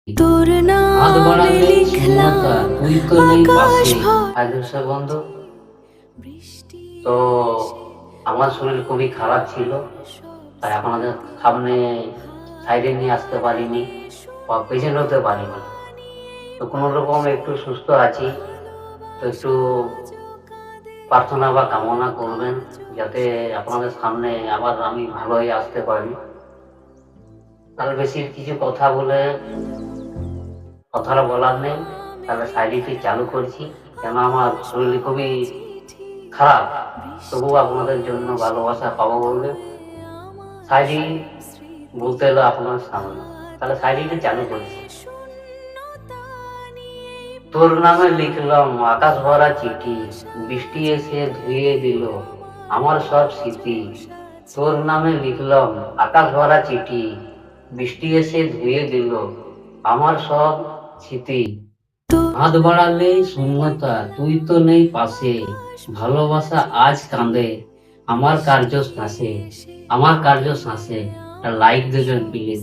তোর হাত নামে বাড়ালে লিখলাম শূন্যতা, তুই তো নেই আকাশ পাশে। ভর হাই দর্শক বন্ধু, বৃষ্টি তো এসে আমার শরীর খুবই খারাপ ছিল, তাই আপনাদের সামনে সাইডে নিয়ে আসতে পারিনি বা পেছনে হতে পারিনি। তো কোনো রকম একটু সুস্থ আছি, তো একটু প্রার্থনা বা কামনা করবেন যাতে আপনাদের সামনে আবার আমি ভালো হয়ে আসতে পারি। তাহলে বেশি কিছু কথাটা বলার নেই, তাহলে সাইডটি চালু করছি। কেন আমার শরীর খুবই খারাপ, তবুও আপনাদের জন্য ভালোবাসা পাবো বলে সাইডি বলতে এলো আপনার সামনে। তাহলে সাইডিটা চালু করছি। তোর নামে লিখলাম আকাশ ভরা চিঠি, বৃষ্টি এসে ধুয়ে দিল আমার সব স্মৃতি। তোর নামে লিখলাম আকাশ ভরা চিঠি, বৃষ্টি এসে ধুয়ে দিল আমার সব স্মৃতি। হাত বাড়ালে শূন্যতা, তুই তো নেই পাশে, ভালোবাসা আজ কাঁদে আমার কার্য শ্বাসে। লাইক দেবেন প্লিজ।